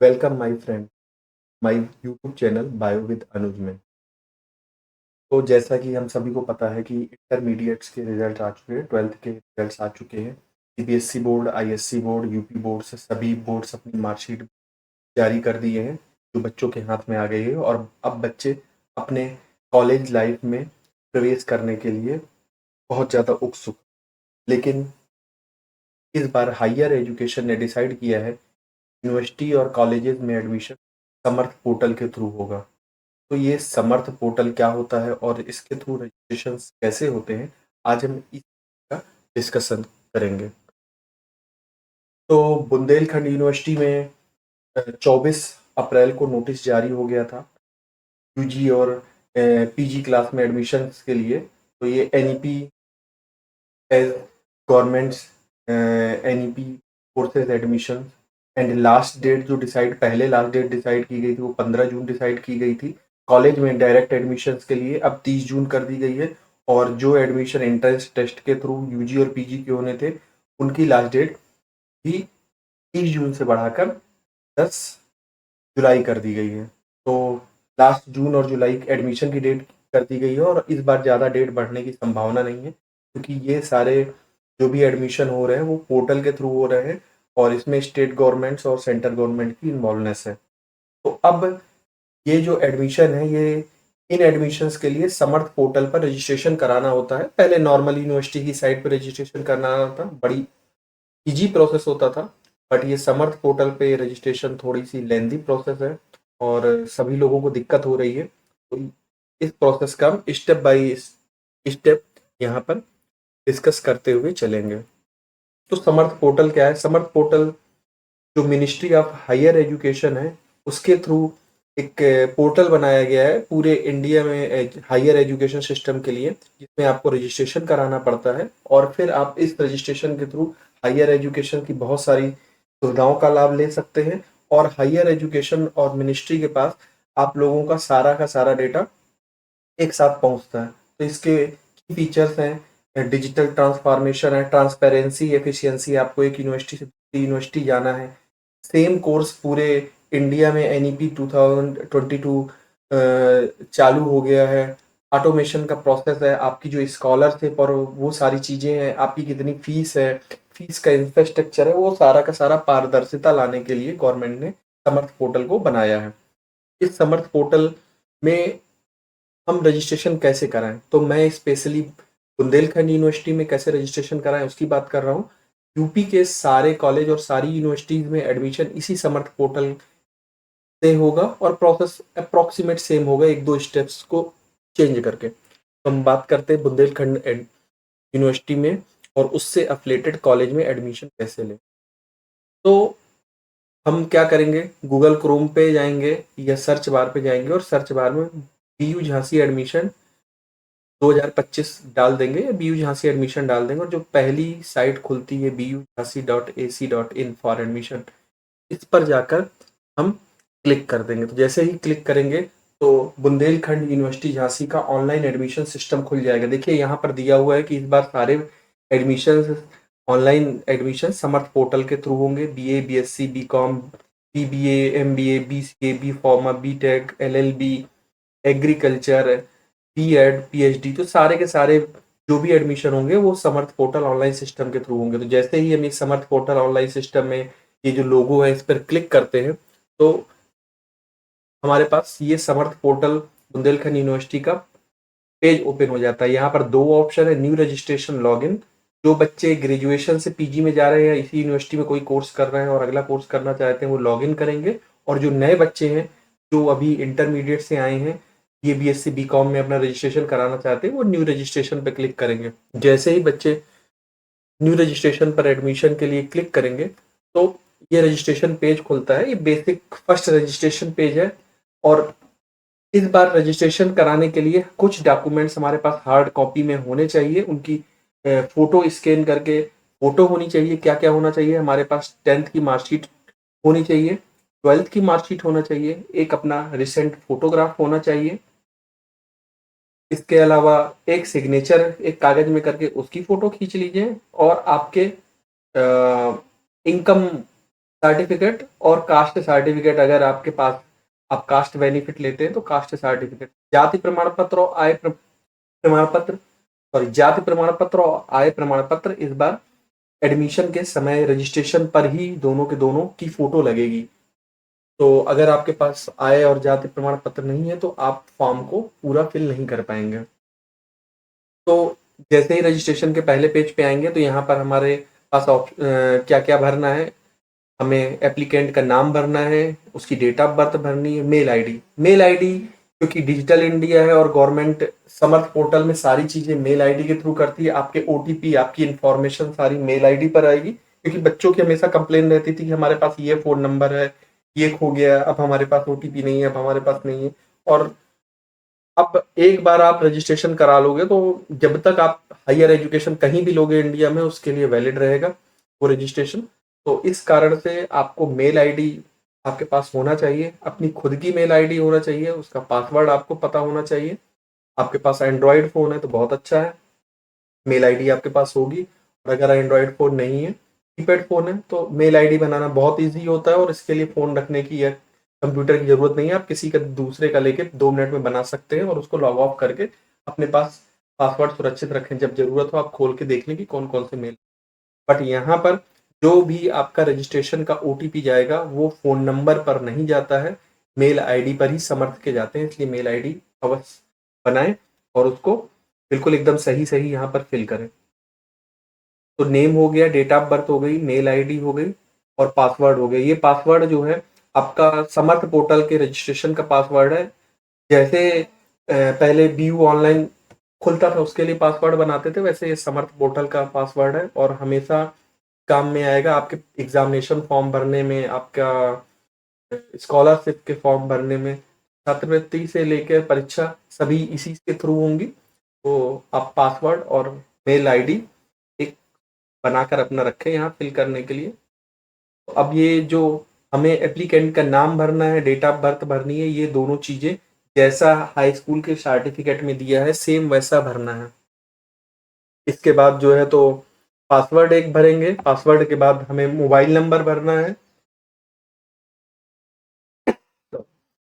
Welcome my friend, my YouTube channel bio with Anuj में। तो जैसा कि हम सभी को पता है कि इंटरमीडिएट्स के रिजल्ट आ चुके हैं, 12th के रिजल्ट्स आ चुके हैं। CBSE board, ISC board, UP board से सभी बोर्ड्स अपनी मार्कशीट जारी कर दिए हैं, जो बच्चों के हाथ में आ गई है। और अब बच्चे अपने कॉलेज लाइफ में प्रवेश करने के लिए बहुत ज़्यादा उत्सुक। लेकिन इस बार हायर एजुकेशन ने डिसाइड किया है यूनिवर्सिटी और कॉलेजेस में एडमिशन समर्थ पोर्टल के थ्रू होगा। तो ये समर्थ पोर्टल क्या होता है और इसके थ्रू रजिस्ट्रेशन कैसे होते हैं, आज हम इस का डिस्कशन करेंगे। तो बुंदेलखंड यूनिवर्सिटी में 24 अप्रैल को नोटिस जारी हो गया था यूजी और पीजी क्लास में एडमिशन के लिए। तो ये NEP as governments NEP courses admission and last date जो डिसाइड पहले लास्ट डेट डिसाइड की गई थी वो 15 जून डिसाइड की गई थी। कॉलेज में डायरेक्ट एडमिशन्स के लिए अब 30 जून कर दी गई है। और जो एडमिशन एंट्रेंस टेस्ट के थ्रू यूजी और पीजी के होने थे उनकी लास्ट डेट भी 30 जून से बढ़ाकर 10 जुलाई कर दी गई है। तो लास्ट जून और जुलाई एडमिशन की डेट कर दी गई है और इस बार ज़्यादा डेट बढ़ने की संभावना नहीं है, क्योंकि ये सारे जो भी एडमिशन हो रहे हैं वो पोर्टल के थ्रू हो रहे हैं और इसमें स्टेट गवर्नमेंट्स और सेंट्रल गवर्नमेंट की इन्वॉल्वनेस है। तो अब ये जो एडमिशन है ये इन एडमिशन्स के लिए समर्थ पोर्टल पर रजिस्ट्रेशन कराना होता है। पहले नॉर्मल यूनिवर्सिटी की साइट पर रजिस्ट्रेशन करना होता, बड़ी इजी प्रोसेस होता था। बट ये समर्थ पोर्टल पे रजिस्ट्रेशन थोड़ी सी लेंदी प्रोसेस है और सभी लोगों को दिक्कत हो रही है। तो इस प्रोसेस का हम स्टेप बाय स्टेप यहाँ पर डिस्कस करते हुए चलेंगे। तो समर्थ पोर्टल क्या है? समर्थ पोर्टल जो मिनिस्ट्री ऑफ हायर एजुकेशन है उसके थ्रू एक पोर्टल बनाया गया है पूरे इंडिया में हायर एजुकेशन सिस्टम के लिए, जिसमें आपको रजिस्ट्रेशन कराना पड़ता है और फिर आप इस रजिस्ट्रेशन के थ्रू हायर एजुकेशन की बहुत सारी सुविधाओं का लाभ ले सकते हैं। और हायर एजुकेशन और मिनिस्ट्री के पास आप लोगों का सारा डेटा एक साथ पहुंचता है। तो इसके फीचर्स हैं, डिजिटल ट्रांसफॉर्मेशन है, ट्रांसपेरेंसी, एफिशिएंसी। आपको एक यूनिवर्सिटी से दूसरी यूनिवर्सिटी जाना है, सेम कोर्स पूरे इंडिया में एनईपी 2022 चालू हो गया है। ऑटोमेशन का प्रोसेस है, आपकी जो स्कॉलर थे पर वो सारी चीज़ें हैं, आपकी कितनी फीस है, फीस का इंफ्रास्ट्रक्चर है, वो सारा का सारा पारदर्शिता लाने के लिए गवर्नमेंट ने समर्थ पोर्टल को बनाया है। इस समर्थ पोर्टल में हम रजिस्ट्रेशन कैसे कराएं? तो मैं स्पेशली बुंदेलखंड यूनिवर्सिटी में कैसे रजिस्ट्रेशन कराएं उसकी बात कर रहा हूँ। यूपी के सारे कॉलेज और सारी यूनिवर्सिटीज में एडमिशन इसी समर्थ पोर्टल से होगा और प्रोसेस अप्रॉक्सीमेट सेम होगा, एक दो स्टेप्स को चेंज करके। तो हम बात करते हैं बुंदेलखंड यूनिवर्सिटी में और उससे अफिलेटेड कॉलेज में एडमिशन कैसे लें। तो हम क्या करेंगे, गूगल क्रोम पे जाएंगे या सर्च बार पे जाएंगे और सर्च बार में बीयू झांसी एडमिशन 2025 डाल देंगे या बीयू झांसी एडमिशन डाल देंगे और जो पहली साइट खुलती है BU-Jhansi.ac.in फॉर एडमिशन, इस पर जाकर हम क्लिक कर देंगे। तो जैसे ही क्लिक करेंगे तो बुंदेलखंड यूनिवर्सिटी झांसी का ऑनलाइन एडमिशन सिस्टम खुल जाएगा। देखिए यहाँ पर दिया हुआ है कि इस बार सारे admission online admission Samarth portal के थ्रू होंगे। BA, BSc, BCom, BBA, MBA, BCA, B pharma, BTech, LLB, agriculture, BEd, PhD, तो सारे के सारे जो भी एडमिशन होंगे वो समर्थ पोर्टल ऑनलाइन सिस्टम के थ्रू होंगे। तो जैसे ही हम इस समर्थ पोर्टल ऑनलाइन सिस्टम में ये जो लोगो है इस पर क्लिक करते हैं तो हमारे पास ये समर्थ पोर्टल बुंदेलखंड यूनिवर्सिटी का पेज ओपन हो जाता है। यहाँ पर दो ऑप्शन है, न्यू रजिस्ट्रेशन, लॉगिन। जो बच्चे ग्रेजुएशन से पीजी में जा रहे हैं, इसी यूनिवर्सिटी में कोई कोर्स कर रहे हैं और अगला कोर्स करना चाहते हैं, वो लॉगिन करेंगे। और जो नए बच्चे हैं जो अभी इंटरमीडिएट से आए हैं, ये बीएससी बीकॉम में अपना रजिस्ट्रेशन कराना चाहते हैं, वो न्यू रजिस्ट्रेशन पर क्लिक करेंगे। जैसे ही बच्चे न्यू रजिस्ट्रेशन पर एडमिशन के लिए क्लिक करेंगे तो ये रजिस्ट्रेशन पेज खुलता है। ये बेसिक फर्स्ट रजिस्ट्रेशन पेज है और इस बार रजिस्ट्रेशन कराने के लिए कुछ डॉक्यूमेंट्स हमारे पास हार्ड कॉपी में होने चाहिए। उनकी फोटो स्कैन करके फोटो होनी चाहिए। क्या क्या होना चाहिए? हमारे पास 10th की मार्कशीट होनी चाहिए, 12th की मार्कशीट होना चाहिए, एक अपना रिसेंट फोटोग्राफ होना चाहिए। इसके अलावा एक सिग्नेचर एक कागज में करके उसकी फोटो खींच लीजिए और आपके इनकम सर्टिफिकेट और कास्ट सर्टिफिकेट, अगर आपके पास आप कास्ट बेनिफिट लेते हैं तो कास्ट सर्टिफिकेट, जाति प्रमाण पत्र और आय प्रमाण पत्र, सॉरी जाति प्रमाण पत्र और आय प्रमाण पत्र इस बार एडमिशन के समय रजिस्ट्रेशन पर ही दोनों के दोनों की फोटो लगेगी। तो अगर आपके पास आय और जाति प्रमाण पत्र नहीं है तो आप फॉर्म को पूरा फिल नहीं कर पाएंगे। तो जैसे ही रजिस्ट्रेशन के पहले पेज पे आएंगे तो यहाँ पर हमारे पास क्या क्या भरना है, हमें एप्लीकेंट का नाम भरना है, उसकी डेट ऑफ बर्थ भरनी है, मेल आईडी क्योंकि डिजिटल इंडिया है और गवर्नमेंट समर्थ पोर्टल में सारी चीजें मेल आईडी के थ्रू करती है। आपके ओटीपी, आपकी इंफॉर्मेशन सारी मेल आईडी पर आएगी, क्योंकि बच्चों की हमेशा कंप्लेन रहती थी कि हमारे पास ये फोन नंबर है, ये खो गया, अब हमारे पास ओटीपी नहीं है, अब हमारे पास नहीं है। और अब एक बार आप रजिस्ट्रेशन करा लोगे तो जब तक आप हायर एजुकेशन कहीं भी लोगे इंडिया में उसके लिए वैलिड रहेगा वो रजिस्ट्रेशन। तो इस कारण से आपको मेल आईडी आपके पास होना चाहिए, अपनी खुद की मेल आईडी होना चाहिए, उसका पासवर्ड आपको पता होना चाहिए। आपके पास एंड्रॉयड फ़ोन है तो बहुत अच्छा है, मेल आईडी आपके पास होगी। और अगर एंड्रॉयड फ़ोन नहीं है, कीपैड फ़ोन है, तो मेल आईडी बनाना बहुत ईजी होता है और इसके लिए फ़ोन रखने की या कंप्यूटर की ज़रूरत नहीं है। आप किसी का दूसरे का लेके 2 मिनट में बना सकते हैं और उसको लॉग ऑफ करके अपने पास पासवर्ड सुरक्षित रखें। जब ज़रूरत हो आप खोल के देख लें कि कौन-कौन से मेल। बट यहाँ पर जो भी आपका रजिस्ट्रेशन का ओटीपी जाएगा वो फ़ोन नंबर पर नहीं जाता है, मेल आईडी पर ही समर्थ के जाते हैं। इसलिए मेल आईडी अवश्य बनाएं और उसको बिल्कुल एकदम सही यहाँ पर फिल करें। तो नेम हो गया, डेट ऑफ बर्थ हो गई, मेल आईडी हो गई और पासवर्ड हो गया। ये पासवर्ड जो है आपका समर्थ पोर्टल के रजिस्ट्रेशन का पासवर्ड है। जैसे पहले बीयू ऑनलाइन खुलता था उसके लिए पासवर्ड बनाते थे, वैसे ये समर्थ पोर्टल का पासवर्ड है और हमेशा काम में आएगा आपके एग्जामिनेशन फॉर्म भरने में, आपका स्कॉलरशिप के फॉर्म भरने में, छात्रवृत्ति से लेकर परीक्षा सभी इसी के थ्रू होंगी। तो आप पासवर्ड और मेल आईडी एक बनाकर अपना रखें यहाँ फिल करने के लिए। तो अब ये जो हमें एप्लीकेंट का नाम भरना है, डेट ऑफ बर्थ भरनी है, ये दोनों चीज़ें जैसा हाई स्कूल के सर्टिफिकेट में दिया है सेम वैसा भरना है। इसके बाद जो है तो पासवर्ड एक भरेंगे, पासवर्ड के बाद हमें मोबाइल नंबर भरना है,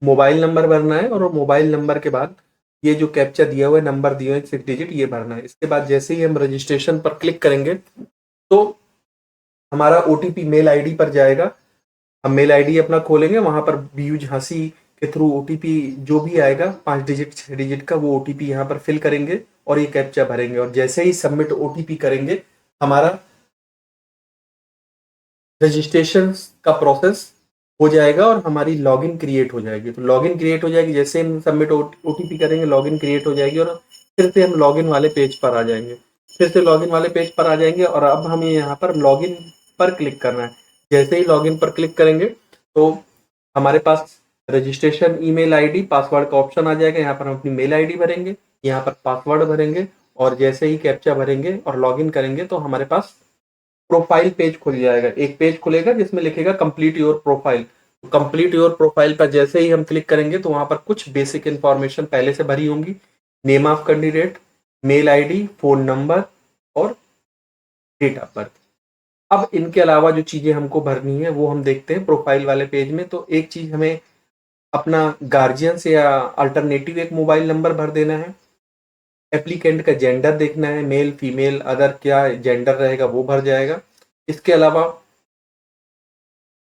मोबाइल नंबर भरना है और मोबाइल नंबर के बाद ये जो कैप्चा दिया हुआ है, नंबर दिया हुआ है 6 डिजिट, ये भरना है। इसके बाद जैसे ही हम रजिस्ट्रेशन पर क्लिक करेंगे तो हमारा ओटीपी मेल आईडी पर जाएगा। हम मेल आईडी अपना खोलेंगे, वहां पर बीयू झांसी के थ्रू ओटीपी जो भी आएगा 5 डिजिट 6 डिजिट का, वो ओटीपी यहाँ पर फिल करेंगे और ये कैप्चा भरेंगे और जैसे ही सबमिट ओटीपी करेंगे हमारा रजिस्ट्रेशन का प्रोसेस हो जाएगा और हमारी लॉगिन क्रिएट हो जाएगी। तो लॉगिन क्रिएट हो जाएगी, जैसे हम सबमिट ओटीपी करेंगे लॉगिन क्रिएट हो जाएगी और फिर से हम लॉगिन वाले पेज पर आ जाएंगे, फिर से लॉगिन वाले पेज पर आ जाएंगे और अब हमें यहाँ पर लॉगिन पर क्लिक करना है। जैसे ही लॉगिन पर क्लिक करेंगे तो हमारे पास रजिस्ट्रेशन ईमेल आईडी पासवर्ड का ऑप्शन आ जाएगा। यहाँ पर हम अपनी मेल आईडी भरेंगे, यहाँ पर पासवर्ड भरेंगे और जैसे ही कैप्चा भरेंगे और लॉगिन करेंगे तो हमारे पास प्रोफाइल पेज खुल जाएगा। एक पेज खुलेगा जिसमें लिखेगा complete your profile. Complete your profile पर जैसे ही हम क्लिक करेंगे तो वहां पर कुछ बेसिक इंफॉर्मेशन पहले से भरी होंगी, name of candidate, mail ID, phone number और डेट ऑफ बर्थ। अब इनके अलावा जो चीजें हमको भरनी है वो हम देखते हैं प्रोफाइल वाले पेज में। तो एक चीज हमें अपना गार्जियन या अल्टरनेटिव एक मोबाइल नंबर भर देना है, एप्लीकेंट का जेंडर देखना है, मेल फीमेल अदर क्या जेंडर रहेगा वो भर जाएगा। इसके अलावा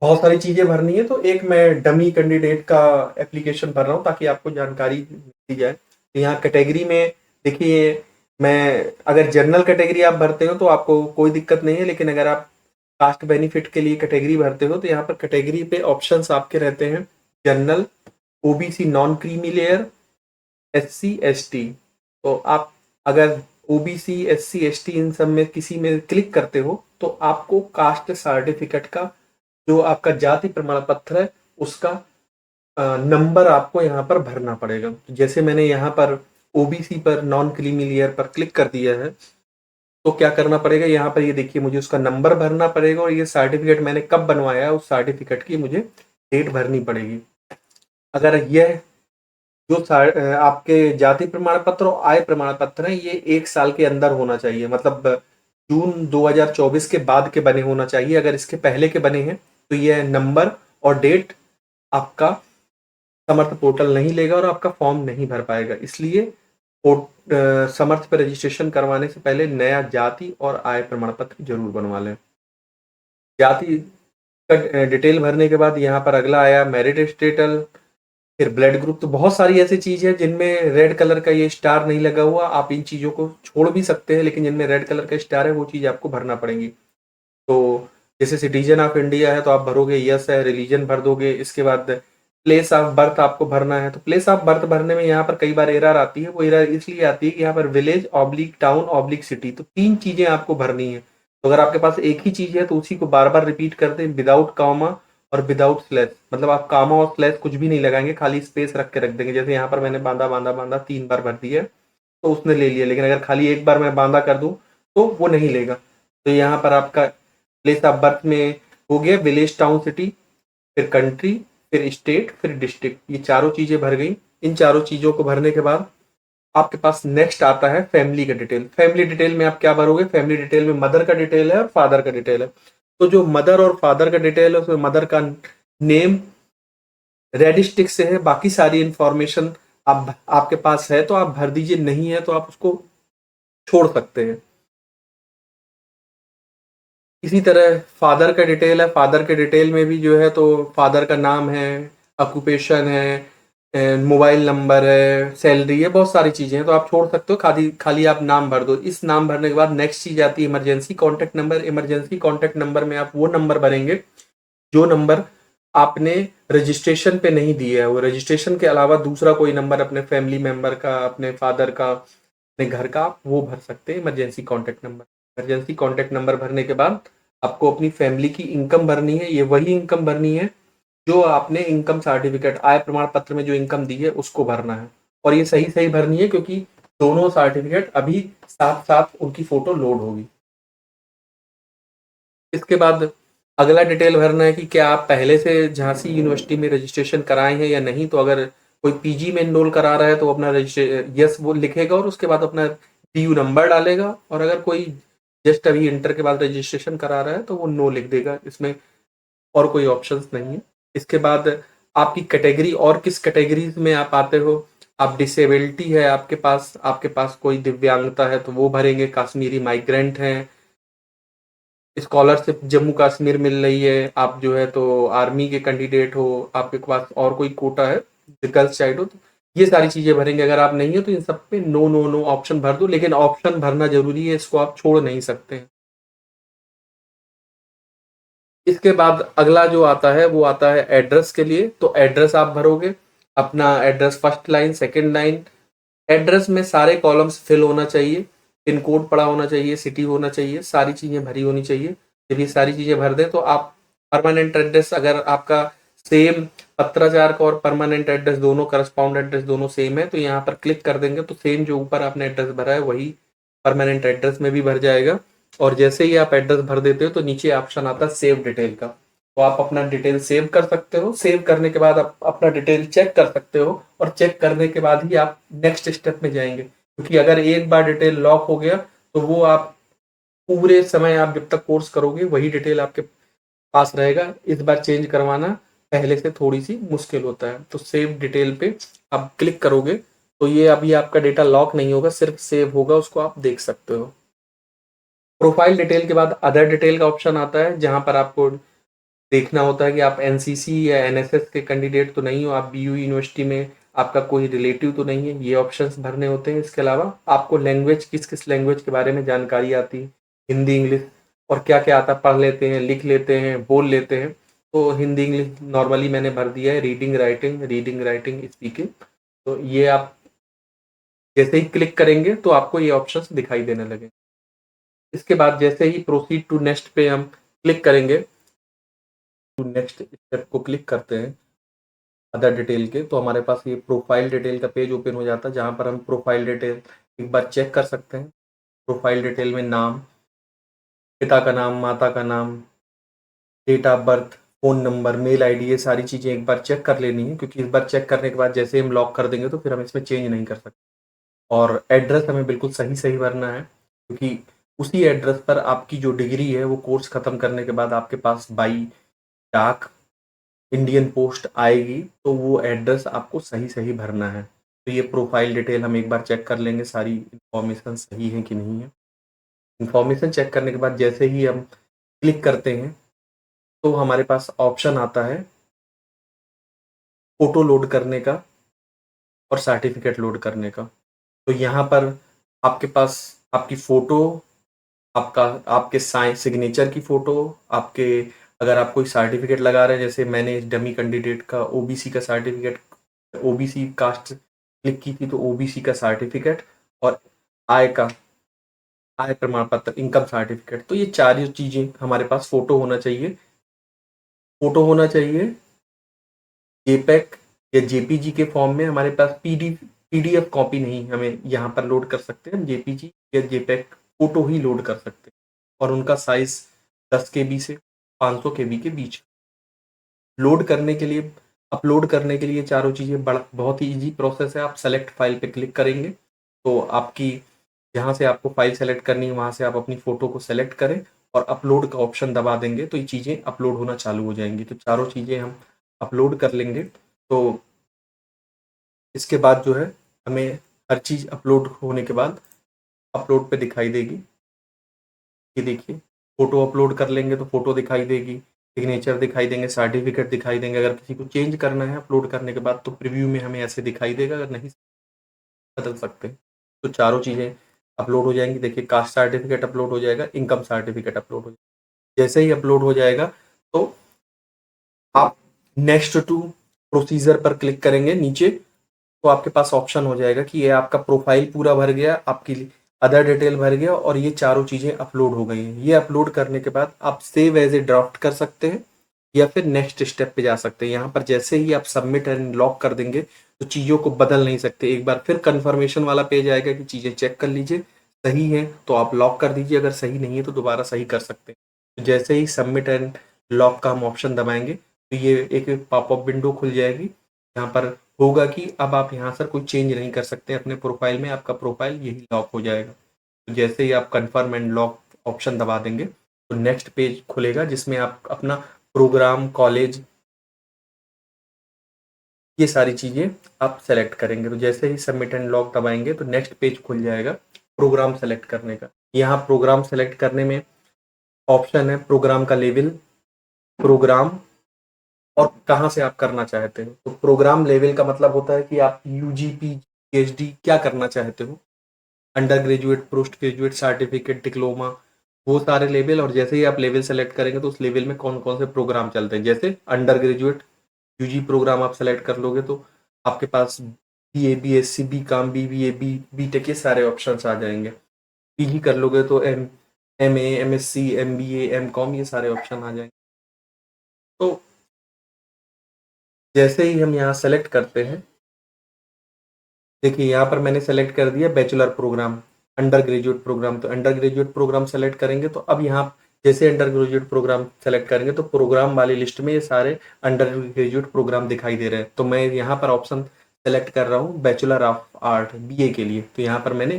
बहुत सारी चीजें भरनी है, तो एक मैं डमी कैंडिडेट का एप्लीकेशन भर रहा हूँ ताकि आपको जानकारी दी जाए। तो यहाँ कैटेगरी में देखिए, मैं अगर जनरल कैटेगरी आप भरते हो तो आपको कोई दिक्कत नहीं है, लेकिन अगर आप कास्ट बेनिफिट के लिए कैटेगरी भरते हो तो यहाँ पर कैटेगरी पे ऑप्शंस आपके रहते हैं general, OBC, non creamy layer, SC ST. तो आप अगर ओबीसी एससी एसटी इन सब में किसी में क्लिक करते हो तो आपको कास्ट सर्टिफिकेट का जो आपका जाति प्रमाण पत्र है उसका नंबर आपको यहाँ पर भरना पड़ेगा। तो जैसे मैंने यहाँ पर ओबीसी पर नॉन क्रीमी लेयर पर क्लिक कर दिया है तो क्या करना पड़ेगा, यहाँ पर ये देखिए मुझे उसका नंबर भरना पड़ेगा और ये सर्टिफिकेट मैंने कब बनवाया है उस सर्टिफिकेट की मुझे डेट भरनी पड़ेगी। अगर यह जो आपके जाति प्रमाण पत्र और आय प्रमाण पत्र है ये 1 साल के अंदर होना चाहिए, मतलब जून 2024 के बाद के बने होना चाहिए। अगर इसके पहले के बने हैं तो ये नंबर और डेट आपका समर्थ पोर्टल नहीं लेगा और आपका फॉर्म नहीं भर पाएगा। इसलिए समर्थ पे रजिस्ट्रेशन करवाने से पहले नया जाति और आय प्रमाण पत्र जरूर बनवा लें। जाति का डिटेल भरने के बाद यहाँ पर अगला आया मैरिड स्टेटस, फिर ब्लड ग्रुप। तो बहुत सारी ऐसी चीज है जिनमें रेड कलर का ये स्टार नहीं लगा हुआ, आप इन चीजों को छोड़ भी सकते हैं, लेकिन जिनमें रेड कलर का स्टार है वो चीज आपको भरना पड़ेगी। तो जैसे सिटीजन ऑफ इंडिया है तो आप भरोगे यस है, रिलीजन भर दोगे। इसके बाद प्लेस ऑफ बर्थ आपको भरना है, तो प्लेस ऑफ बर्थ भरने में यहाँ पर कई बार एरर आती है। वो एरर इसलिए आती है कि यहाँ पर village oblique town oblique city, तो 3 चीजें आपको भरनी है। तो अगर आपके पास एक ही चीज है तो उसी को बार बार रिपीट कर दें, विदाउट कॉमा और विदाउट स्लैश। मतलब आप कामा और स्लैश कुछ भी नहीं लगाएंगे, खाली स्पेस रख के रख देंगे। जैसे यहाँ पर मैंने बांधा बांधा बांधा 3 बार भर दिया तो उसने ले लिया, लेकिन अगर खाली एक बार मैं बांधा कर दूं तो वो नहीं लेगा। तो यहाँ पर आपका प्लेस ऑफ बर्थ में हो गया विलेज टाउन सिटी, फिर कंट्री, फिर स्टेट, फिर डिस्ट्रिक्ट, ये चारों चीजें भर गई। इन चारों चीजों को भरने के बाद आपके पास नेक्स्ट आता है फैमिली का डिटेल। फैमिली डिटेल में आप क्या भरोगे? फैमिली डिटेल में मदर का डिटेल है और फादर का डिटेल है। तो जो मदर और फादर का डिटेल है उसमें मदर का नेम रेड स्टिक से है, बाकी सारी इंफॉर्मेशन आप आपके पास है तो आप भर दीजिए, नहीं है तो आप उसको छोड़ सकते हैं। इसी तरह फादर का डिटेल है, फादर के डिटेल में भी जो है तो फादर का नाम है, ऑक्यूपेशन है, मोबाइल नंबर है, सैलरी है, बहुत सारी चीजें हैं तो आप छोड़ सकते हो, खाली खाली आप नाम भर दो। इस नाम भरने के बाद नेक्स्ट चीज आती है emergency contact number. Emergency contact number में आप वो नंबर भरेंगे जो नंबर आपने रजिस्ट्रेशन पे नहीं दिया है। वो रजिस्ट्रेशन के अलावा दूसरा कोई नंबर अपने फैमिली मेंबर का, अपने फादर का, अपने घर का, आप वो भर सकते हैं emergency contact number. Emergency contact number भरने के बाद आपको अपनी फैमिली की इनकम भरनी है। ये वही इनकम भरनी है जो आपने इनकम सर्टिफिकेट, आय प्रमाण पत्र में जो इनकम दी है उसको भरना है। और ये सही सही भरनी है क्योंकि दोनों सर्टिफिकेट अभी साथ साथ उनकी फोटो लोड होगी। इसके बाद अगला डिटेल भरना है कि क्या आप पहले से झांसी यूनिवर्सिटी में रजिस्ट्रेशन कराए हैं या नहीं। तो अगर कोई पीजी में एनरोल करा रहा है तो अपना रजिस्ट्रेशन यस वो लिखेगा और उसके बाद अपना डीयू नंबर डालेगा। और अगर कोई जस्ट अभी इंटर के बाद रजिस्ट्रेशन करा रहा है तो वो नो लिख देगा, इसमें और कोई ऑप्शंस नहीं है। इसके बाद आपकी कैटेगरी और किस कैटेगरीज में आप आते हो। आप डिसेबिलिटी है आपके पास कोई दिव्यांगता है तो वो भरेंगे। कश्मीरी माइग्रेंट हैं, स्कॉलरशिप जम्मू कश्मीर मिल रही है, आप जो है तो आर्मी के कैंडिडेट हो, आपके पास और कोई कोटा है, गर्ल्स चाइल्ड हो, तो ये सारी चीजें भरेंगे। अगर आप नहीं है तो इन सब पे नो नो नो ऑप्शन भर दो, लेकिन ऑप्शन भरना जरूरी है, इसको आप छोड़ नहीं सकते हैं। इसके बाद अगला जो आता है वो आता है एड्रेस के लिए। तो एड्रेस आप भरोगे, अपना address first line, second line. Address में सारे कॉलम्स फिल होना चाहिए, पिन कोड पड़ा होना चाहिए, सिटी होना चाहिए, सारी चीजें भरी होनी चाहिए। जब ये सारी चीजें भर दें तो आप परमानेंट एड्रेस, अगर आपका सेम पत्राचार का और परमानेंट एड्रेस दोनों, करस्पॉन्ड एड्रेस दोनों सेम है तो यहाँ पर क्लिक कर देंगे तो सेम जो ऊपर आपने एड्रेस भरा है वही परमानेंट एड्रेस में भी भर जाएगा। और जैसे ही आप एड्रेस भर देते हो तो नीचे ऑप्शन आता है सेव डिटेल का, तो आप अपना डिटेल सेव कर सकते हो। सेव करने के बाद आप अपना डिटेल चेक कर सकते हो और चेक करने के बाद ही आप नेक्स्ट स्टेप में जाएंगे। क्योंकि अगर एक बार डिटेल लॉक हो गया तो वो आप पूरे समय, आप जब तक कोर्स करोगे वही डिटेल आपके पास रहेगा। इस बार चेंज करवाना पहले से थोड़ी सी मुश्किल होता है। तो सेव डिटेल पे आप क्लिक करोगे तो ये अभी आपका डेटा लॉक नहीं होगा, सिर्फ सेव होगा, उसको आप देख सकते हो। प्रोफाइल डिटेल के बाद अदर डिटेल का ऑप्शन आता है जहां पर आपको देखना होता है कि आप एनसीसी या एनएसएस के कैंडिडेट तो नहीं हो, आप बीयू यूनिवर्सिटी में आपका कोई रिलेटिव तो नहीं है, ये ऑप्शंस भरने होते हैं। इसके अलावा आपको लैंग्वेज, किस किस लैंग्वेज के बारे में जानकारी आती है, हिंदी इंग्लिश और क्या क्या आता है, पढ़ लेते हैं, लिख लेते हैं, बोल लेते हैं। तो हिंदी इंग्लिश नॉर्मली मैंने भर दिया है, रीडिंग राइटिंग स्पीकिंग। तो ये आप जैसे ही क्लिक करेंगे तो आपको ये ऑप्शंस दिखाई देने लगे। इसके बाद जैसे ही प्रोसीड टू नेक्स्ट पे हम क्लिक करेंगे, टू नेक्स्ट स्टेप को क्लिक करते हैं अदर डिटेल के, तो हमारे पास ये प्रोफाइल डिटेल का पेज ओपन हो जाता है जहां पर हम प्रोफाइल डिटेल एक बार चेक कर सकते हैं। प्रोफाइल डिटेल में नाम, पिता का नाम, माता का नाम, date of birth, phone number, mail ID, ये सारी चीजें एक बार चेक कर लेनी है क्योंकि इस बार चेक करने के बाद जैसे हम लॉक कर देंगे तो फिर हम इसमें चेंज नहीं कर सकते। और एड्रेस हमें बिल्कुल सही सही भरना है क्योंकि उसी एड्रेस पर आपकी जो डिग्री है वो कोर्स खत्म करने के बाद आपके पास बाई डाक, इंडियन पोस्ट आएगी, तो वो एड्रेस आपको सही भरना है। तो ये प्रोफाइल डिटेल हम एक बार चेक कर लेंगे, सारी इन्फॉर्मेशन सही है कि नहीं है। इन्फॉर्मेशन चेक करने के बाद जैसे ही हम क्लिक करते हैं तो हमारे पास ऑप्शन आता है फ़ोटो लोड करने का और सर्टिफ़िकेट लोड करने का। तो यहाँ पर आपके पास आपकी फ़ोटो, आपका आपके सिग्नेचर की फ़ोटो, आपके अगर आप कोई सर्टिफ़िकेट लगा रहे हैं, जैसे मैंने डमी कैंडिडेट का ओबीसी का सर्टिफ़िकेट, ओबीसी कास्ट क्लिक की थी तो ओबीसी का सर्टिफ़िकेट और आय का आय प्रमाण पत्र, इनकम सर्टिफ़िकेट, तो ये 4 चीज़ें हमारे पास फ़ोटो होना चाहिए। फ़ोटो होना चाहिए जेपैक या जेपीजी के फॉर्म में। हमारे पास पीडीएफ कॉपी नहीं हमें यहाँ पर लोड कर सकते हैं, हम जेपीजी या जेपैक फ़ोटो ही लोड कर सकते हैं और उनका साइज़ 10 केबी से 500 केबी के बीच। लोड करने के लिए अपलोड करने के लिए चारों चीज़ें बहुत ही ईज़ी प्रोसेस है। आप सेलेक्ट फाइल पे क्लिक करेंगे तो आपकी जहाँ से आपको फाइल सेलेक्ट करनी है वहाँ से आप अपनी फ़ोटो को सेलेक्ट करें और अपलोड का ऑप्शन दबा देंगे तो ये चीज़ें अपलोड होना चालू हो जाएंगी। तो चारों चीज़ें हम अपलोड कर लेंगे तो इसके बाद जो है हमें हर चीज़ अपलोड होने के बाद अपलोड पे दिखाई देगी। ये देखिए, फ़ोटो अपलोड कर लेंगे तो फ़ोटो दिखाई देगी, सिग्नेचर दिखाई देंगे, सर्टिफ़िकेट दिखाई देंगे। अगर किसी को चेंज करना है अपलोड करने के बाद तो प्रीव्यू में हमें ऐसे दिखाई देगा, अगर नहीं बदल सकते हैं। तो चारों चीज़ें अपलोड हो जाएँगी। देखिए, कास्ट सर्टिफ़िकेट अपलोड हो जाएगा, इनकम सर्टिफ़िकेट अपलोड हो जाएगा। जैसे ही अपलोड हो जाएगा तो आप नेक्स्ट टू प्रोसीजर पर क्लिक करेंगे नीचे, तो आपके पास ऑप्शन हो जाएगा कि ये आपका प्रोफाइल पूरा भर गया, आपकी अदर डिटेल भर गया और ये चारों चीज़ें अपलोड हो गई हैं। ये अपलोड करने के बाद आप सेव एज ए ड्राफ्ट कर सकते हैं या फिर नेक्स्ट स्टेप पे जा सकते हैं। यहाँ पर जैसे ही आप सबमिट एंड लॉक कर देंगे तो चीज़ों को बदल नहीं सकते। एक बार फिर कंफर्मेशन वाला पेज आएगा कि चीज़ें चेक कर लीजिए, सही है तो आप लॉक कर दीजिए, अगर सही नहीं है तो दोबारा सही कर सकते हैं। तो जैसे ही सबमिट एंड लॉक का हम ऑप्शन दबाएंगे तो ये एक पॉपअप विंडो खुल जाएगी। यहाँ पर होगा कि अब आप यहाँ से कोई चेंज नहीं कर सकते अपने प्रोफाइल में, आपका प्रोफाइल यही लॉक हो जाएगा। तो जैसे ही आप कन्फर्म एंड लॉक ऑप्शन दबा देंगे तो नेक्स्ट पेज खुलेगा जिसमें आप अपना प्रोग्राम, कॉलेज, ये सारी चीज़ें आप सेलेक्ट करेंगे। तो जैसे ही सबमिट एंड लॉक दबाएंगे तो नेक्स्ट पेज खुल जाएगा प्रोग्राम सेलेक्ट करने का। यहाँ प्रोग्राम सेलेक्ट करने में ऑप्शन है प्रोग्राम का लेवल, प्रोग्राम और कहाँ से आप करना चाहते हो। तो प्रोग्राम लेवल का मतलब होता है कि आप यूजी, पीएचडी क्या करना चाहते हो, under graduate, post graduate, certificate, diploma, वो सारे लेवल। और जैसे ही आप लेवल सेलेक्ट करेंगे तो उस लेवल में कौन कौन से प्रोग्राम चलते हैं। जैसे अंडर ग्रेजुएट यूजी प्रोग्राम आप सेलेक्ट कर लोगे तो आपके पास BA, BSc, BCom, BBA, BTech ये सारे ऑप्शंस आ जाएंगे। पीजी कर लोगे तो एमए, एमएससी, एमबीए, एमकॉम, ये सारे ऑप्शन आ जाएंगे। तो जैसे ही हम यहाँ सेलेक्ट करते हैं, देखिए यहाँ पर मैंने सेलेक्ट कर दिया bachelor programme, undergraduate programme. तो अंडर ग्रेजुएट प्रोग्राम सेलेक्ट करेंगे तो अब यहाँ जैसे अंडर ग्रेजुएट प्रोग्राम सेलेक्ट करेंगे तो प्रोग्राम वाली लिस्ट में ये सारे अंडर ग्रेजुएट प्रोग्राम दिखाई दे रहे हैं। तो मैं यहाँ पर ऑप्शन सेलेक्ट कर रहा हूँ बैचलर ऑफ आर्ट, बीए के लिए। तो यहाँ पर मैंने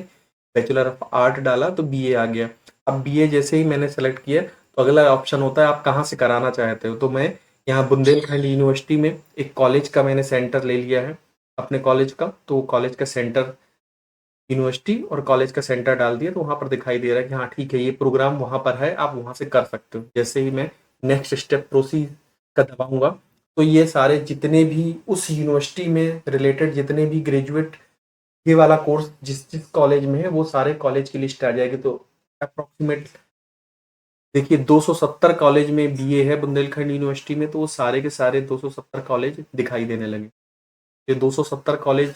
बैचलर ऑफ आर्ट डाला तो बीए आ गया। अब बीए जैसे ही मैंने सेलेक्ट किया तो अगला ऑप्शन होता है आप कहाँ से कराना चाहते हो। तो मैं यहाँ बुंदेलखंड यूनिवर्सिटी में एक कॉलेज का मैंने सेंटर ले लिया है अपने कॉलेज का। तो कॉलेज का सेंटर, यूनिवर्सिटी और कॉलेज का सेंटर डाल दिया तो वहाँ पर दिखाई दे रहा है कि हाँ ठीक है, ये प्रोग्राम वहाँ पर है, आप वहाँ से कर सकते हो। जैसे ही मैं नेक्स्ट स्टेप प्रोसीड का दबाऊंगा तो ये सारे जितने भी उस यूनिवर्सिटी में रिलेटेड जितने भी ग्रेजुएट ये वाला कोर्स जिस जिस कॉलेज में है वो सारे कॉलेज की लिस्ट आ जाएगी। तो अप्रोक्सीमेट देखिए 270 कॉलेज में बीए है बुंदेलखंड यूनिवर्सिटी में, तो वो सारे के सारे 270 कॉलेज दिखाई देने लगे। ये 270 कॉलेज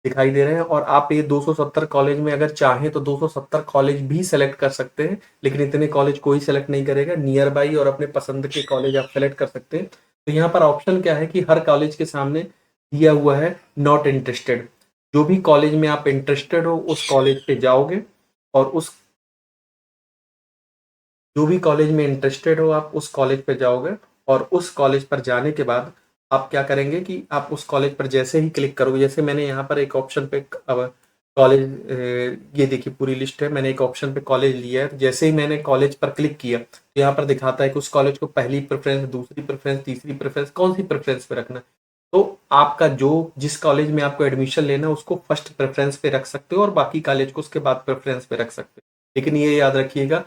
दिखाई दे रहे हैं और आप ये 270 कॉलेज में अगर चाहें तो 270 कॉलेज भी सेलेक्ट कर सकते हैं, लेकिन इतने कॉलेज कोई सेलेक्ट नहीं करेगा। नियर बाई और अपने पसंद के कॉलेज आप सेलेक्ट कर सकते हैं। तो यहाँ पर ऑप्शन क्या है कि हर कॉलेज के सामने दिया हुआ है नॉट इंटरेस्टेड। जो भी कॉलेज में आप इंटरेस्टेड हो उस कॉलेज पे जाओगे और उस जो भी कॉलेज में इंटरेस्टेड हो आप उस कॉलेज पे जाओगे और उस कॉलेज पर जाने के बाद आप क्या करेंगे कि आप उस कॉलेज पर जैसे ही क्लिक करोगे, जैसे मैंने यहाँ पर एक ऑप्शन पे अब कॉलेज ये देखिए पूरी लिस्ट है। मैंने एक ऑप्शन पे कॉलेज लिया है, तो जैसे ही मैंने कॉलेज पर क्लिक किया तो यहाँ पर दिखाता है कि उस कॉलेज को पहली प्रेफरेंस, दूसरी प्रेफरेंस, तीसरी प्रेफरेंस, कौन सी प्रेफरेंस पे रखना है। तो आपका जो जिस कॉलेज में आपको एडमिशन लेना है उसको फर्स्ट प्रेफरेंस पे रख सकते हो और बाकी कॉलेज को उसके बाद प्रेफरेंस पे रख सकते हो। लेकिन ये याद रखिएगा,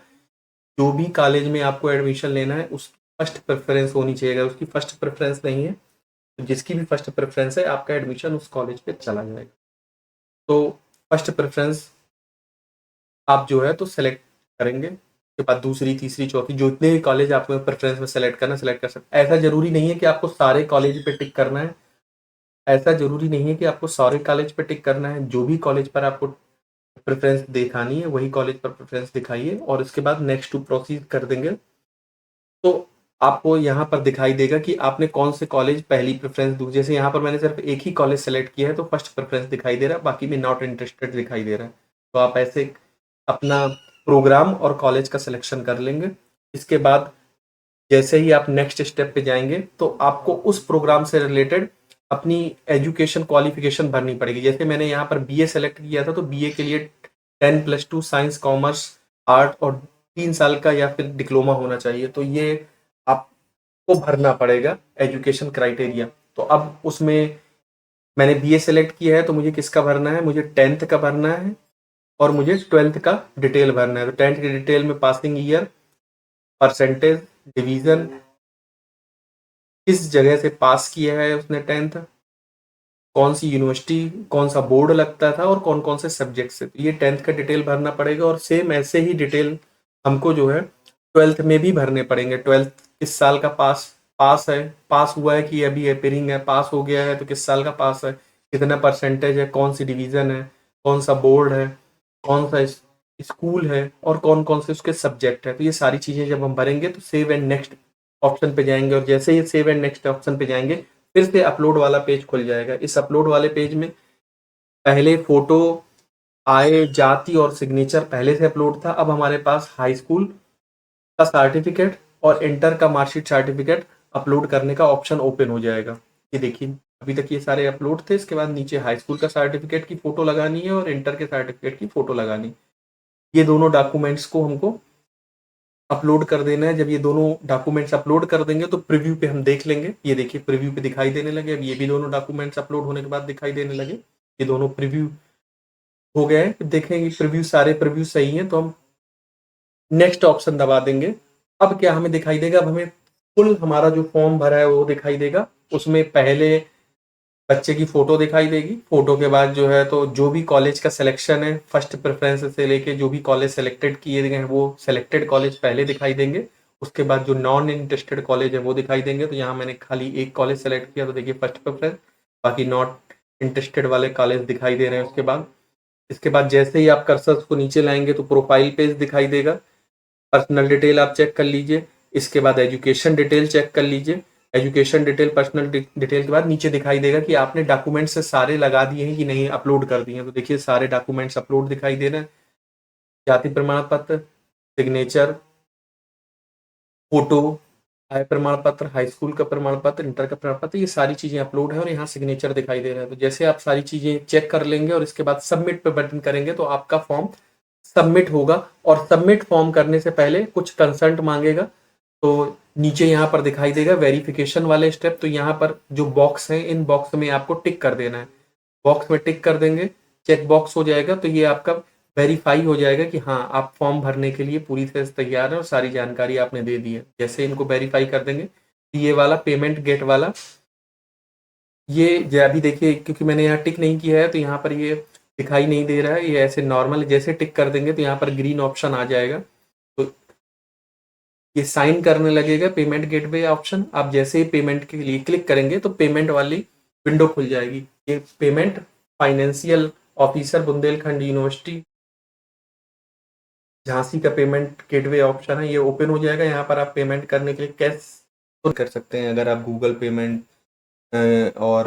जो भी कॉलेज में आपको एडमिशन लेना है उसकी फर्स्ट प्रेफरेंस होनी चाहिए। अगर उसकी फर्स्ट प्रेफरेंस नहीं है तो जिसकी भी फर्स्ट प्रेफरेंस है आपका एडमिशन उस कॉलेज पे चला जाएगा। तो फर्स्ट प्रेफरेंस आप जो है तो सेलेक्ट करेंगे, उसके बाद दूसरी, तीसरी, चौथी, जो इतने भी कॉलेज आपको प्रेफरेंस में सेलेक्ट करना, सेलेक्ट कर सकते हैं। ऐसा जरूरी नहीं है कि आपको सारे कॉलेज पे टिक करना है। ऐसा जरूरी नहीं है कि आपको सारे कॉलेज पे टिक करना है। जो भी कॉलेज पर आपको प्रेफरेंस दिखानी है वही कॉलेज पर प्रेफरेंस दिखाइए और इसके बाद नेक्स्ट टू प्रोसीड कर देंगे। तो आपको यहाँ पर दिखाई देगा कि आपने कौन से कॉलेज पहली प्रेफरेंस दूँ। जैसे यहाँ पर मैंने सिर्फ एक ही कॉलेज सेलेक्ट किया है तो फर्स्ट प्रेफरेंस दिखाई दे रहा है, बाकी में नॉट इंटरेस्टेड दिखाई दे रहा है। तो आप ऐसे अपना प्रोग्राम और कॉलेज का सिलेक्शन कर लेंगे। इसके बाद जैसे ही आप नेक्स्ट स्टेप पे जाएंगे तो आपको उस प्रोग्राम से रिलेटेड अपनी एजुकेशन क्वालिफिकेशन भरनी पड़ेगी। जैसे मैंने यहाँ पर बीए सेलेक्ट किया था तो बीए के लिए 10+2 साइंस, कॉमर्स, आर्ट और 3 साल का या फिर डिप्लोमा होना चाहिए। तो ये आपको भरना पड़ेगा एजुकेशन क्राइटेरिया। तो अब उसमें मैंने बीए सेलेक्ट किया है तो मुझे किसका भरना है, मुझे 10th का भरना है और मुझे 12th का डिटेल भरना है। तो 10th की डिटेल में पासिंग ईयर, परसेंटेज, डिवीजन, किस जगह से पास किया है उसने 10th, कौन सी यूनिवर्सिटी, कौन सा बोर्ड लगता था और कौन कौन से सब्जेक्ट से। तो ये 10th का डिटेल भरना पड़ेगा और सेम ऐसे ही डिटेल हमको जो है 12th में भी भरने पड़ेंगे। 12th किस साल का पास पास है, पास हुआ है कि अभी अपेयरिंग है, पास हो गया है तो किस साल का पास है, कितना परसेंटेज है, कौन सी डिवीजन है, कौन सा बोर्ड है, कौन सा स्कूल है और कौन कौन से उसके सब्जेक्ट है। तो ये सारी चीज़ें जब हम भरेंगे तो सेव एंड नेक्स्ट ऑप्शन पे जाएंगे और जैसे ही सेव एंड नेक्स्ट ऑप्शन पे जाएंगे फिर से अपलोड वाला पेज खुल जाएगा। इस अपलोड वाले पेज में पहले फोटो, आय, जाति और सिग्नेचर पहले से अपलोड था। अब हमारे पास हाई स्कूल का सर्टिफिकेट और इंटर का मार्कशीट सर्टिफिकेट अपलोड करने का ऑप्शन ओपन हो जाएगा। ये देखिए अभी तक ये सारे अपलोड थे, इसके बाद नीचे हाई स्कूल का सर्टिफिकेट की फोटो लगानी है और इंटर के सर्टिफिकेट की फोटो लगानी है। ये दोनों डॉक्यूमेंट्स को हमको अपलोड कर देना है। जब ये दोनों डॉक्यूमेंट्स अपलोड कर देंगे तो प्रीव्यू पे हम देख लेंगे। ये देखिए प्रीव्यू पे दिखाई देने लगे। अब ये भी दोनों डॉक्यूमेंट्स अपलोड होने के बाद दिखाई देने लगे। ये दोनों प्रीव्यू हो गए। देखेंगे प्रीव्यू, सारे प्रीव्यू सही हैं तो हम नेक्स्ट ऑप्शन दबा देंगे। अब क्या हमें दिखाई देगा, अब हमें फुल हमारा जो फॉर्म भरा है वो दिखाई देगा। उसमें पहले बच्चे की फोटो दिखाई देगी। फोटो के बाद जो है तो जो भी कॉलेज का सिलेक्शन है फर्स्ट प्रेफरेंस से लेके जो भी कॉलेज सेलेक्टेड किए गए हैं वो सेलेक्टेड कॉलेज पहले दिखाई देंगे। उसके बाद जो नॉन इंटरेस्टेड कॉलेज है वो दिखाई देंगे। तो यहाँ मैंने खाली एक कॉलेज सेलेक्ट किया तो देखिए फर्स्ट प्रेफरेंस, बाकी नॉट इंटरेस्टेड वाले कॉलेज दिखाई दे रहे हैं। उसके बाद इसके बाद जैसे ही आप कर्सर को नीचे लाएंगे तो प्रोफाइल पेज दिखाई देगा। पर्सनल डिटेल आप चेक कर लीजिए। इसके बाद एजुकेशन डिटेल चेक कर लीजिए। एजुकेशन डिटेल, पर्सनल डिटेल के बाद नीचे दिखाई देगा कि आपने डॉक्यूमेंट से सारे लगा दिए हैं कि नहीं, अपलोड कर दिए हैं। तो देखिए सारे डॉक्यूमेंट्स अपलोड दिखाई दे रहे हैं। जाति प्रमाण पत्र, सिग्नेचर, फोटो, आय प्रमाण पत्र, हाई स्कूल का प्रमाण पत्र, इंटर का प्रमाण पत्र, ये सारी चीजें अपलोड है और यहाँ सिग्नेचर दिखाई दे रहा है। तो जैसे आप सारी चीजें चेक कर लेंगे और इसके बाद सबमिट पे बटन करेंगे तो आपका फॉर्म सबमिट होगा। और सबमिट फॉर्म करने से पहले कुछ कंसर्ट मांगेगा। तो नीचे यहाँ पर दिखाई देगा वेरिफिकेशन वाले स्टेप। तो यहाँ पर जो बॉक्स है इन बॉक्स में आपको टिक कर देना है। बॉक्स में टिक कर देंगे, चेक बॉक्स हो जाएगा तो ये आपका वेरीफाई हो जाएगा कि हाँ आप फॉर्म भरने के लिए पूरी तरह से तैयार है और सारी जानकारी आपने दे दी है। जैसे इनको वेरीफाई कर देंगे तो ये वाला पेमेंट गेट वाला, ये अभी देखिए क्योंकि मैंने यहाँ टिक नहीं किया है तो यहाँ पर ये दिखाई नहीं दे रहा है। ये ऐसे नॉर्मल जैसे टिक कर देंगे तो यहाँ पर ग्रीन ऑप्शन आ जाएगा। तो ये साइन करने लगेगा पेमेंट गेटवे ऑप्शन। आप जैसे ही पेमेंट के लिए क्लिक करेंगे तो पेमेंट वाली विंडो खुल जाएगी। ये payment financial officer Bundelkhand university Jhansi का पेमेंट गेटवे ऑप्शन है, ये ओपन हो जाएगा। यहाँ पर आप पेमेंट करने के लिए कैश कर सकते हैं। अगर आप गूगल पेमेंट और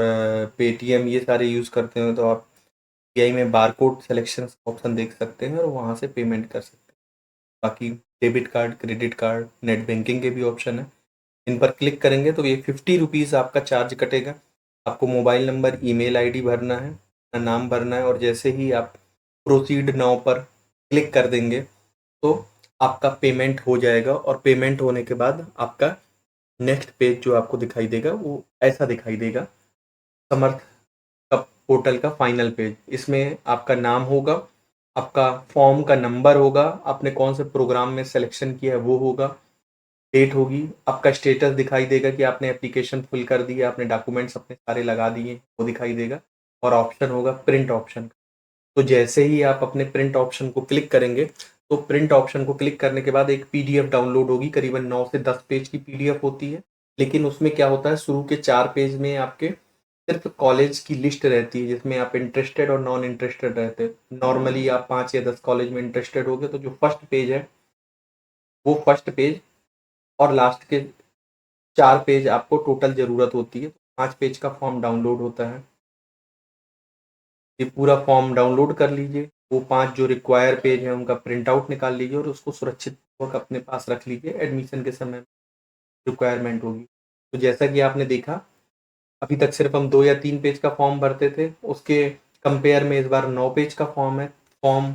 पेटीएम ये सारे यूज़ करते हो तो आप यूपीआई में बारकोड सिलेक्शन ऑप्शन देख सकते हैं और वहाँ से पेमेंट कर सकते हैं। बाकी debit card, credit card, net banking के भी ऑप्शन है। इन पर क्लिक करेंगे तो ये 50 रुपीज़ आपका चार्ज कटेगा। आपको मोबाइल नंबर, ईमेल आईडी भरना है, अपना नाम भरना है और जैसे ही आप प्रोसीड नाउ पर क्लिक कर देंगे तो आपका पेमेंट हो जाएगा, और पेमेंट होने के बाद आपका नेक्स्ट पेज जो आपको दिखाई देगा वो ऐसा दिखाई देगा, समर्थ का पोर्टल का फाइनल पेज। इसमें आपका नाम होगा, आपका फॉर्म का नंबर होगा, आपने कौन से प्रोग्राम में सिलेक्शन किया है वो होगा, डेट होगी, आपका स्टेटस दिखाई देगा कि आपने एप्लीकेशन फिल कर दी है, आपने डॉक्यूमेंट्स अपने सारे लगा दिए वो दिखाई देगा, और ऑप्शन होगा प्रिंट ऑप्शन। तो जैसे ही आप अपने प्रिंट ऑप्शन को क्लिक करेंगे तो प्रिंट ऑप्शन को क्लिक करने के बाद एक पीडीएफ डाउनलोड होगी, करीबन 9 से 10 पेज की पीडीएफ होती है। लेकिन उसमें क्या होता है, शुरू के 4 पेज में आपके सिर्फ कॉलेज की लिस्ट रहती है जिसमें आप इंटरेस्टेड और नॉन इंटरेस्टेड रहते हैं। नॉर्मली आप 5 या 10 कॉलेज में इंटरेस्टेड होगे तो जो फर्स्ट पेज है वो फर्स्ट पेज, और लास्ट के 4 पेज आपको टोटल ज़रूरत होती है। 5 पेज का फॉर्म डाउनलोड होता है, ये पूरा फॉर्म डाउनलोड कर लीजिए। वो 5 जो रिक्वायर पेज हैं उनका प्रिंट आउट निकाल लीजिए और उसको सुरक्षित पूर्वक अपने पास रख लीजिए, एडमिशन के समय रिक्वायरमेंट होगी। तो जैसा कि आपने देखा, अभी तक सिर्फ हम 2 या 3 पेज का फॉर्म भरते थे, उसके कंपेयर में इस बार 9 पेज का फॉर्म है। फॉर्म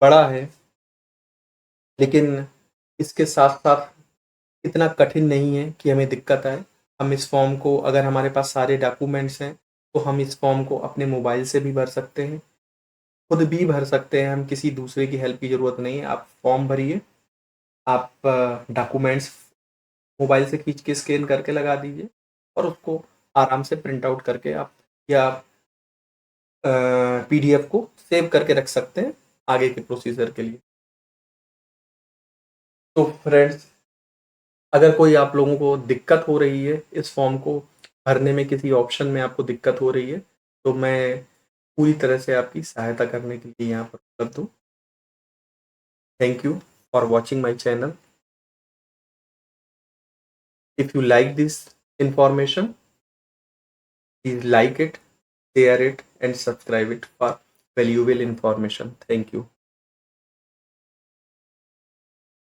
बड़ा है, लेकिन इसके साथ-साथ इतना कठिन नहीं है कि हमें दिक्कत आए। हम इस फॉर्म को, अगर हमारे पास सारे डॉक्यूमेंट्स हैं, तो हम इस फॉर्म को अपने मोबाइल से भी भर सकते हैं, खुद भी भर सकते हैं, हम किसी दूसरे की हेल्प की ज़रूरत नहीं है। आप फॉर्म भरिए, आप डॉक्यूमेंट्स मोबाइल से खींच के स्कैन करके लगा दीजिए और उसको आराम से प्रिंट आउट करके आप या पीडीएफ को सेव करके रख सकते हैं आगे के प्रोसीजर के लिए। तो फ्रेंड्स, अगर कोई आप लोगों को दिक्कत हो रही है इस फॉर्म को भरने में, किसी ऑप्शन में आपको दिक्कत हो रही है, तो मैं पूरी तरह से आपकी सहायता करने के लिए यहाँ पर उपलब्ध हूँ। Thank you for watching my channel. If you like this information, please like it, share it, and subscribe it for valuable information. Thank you.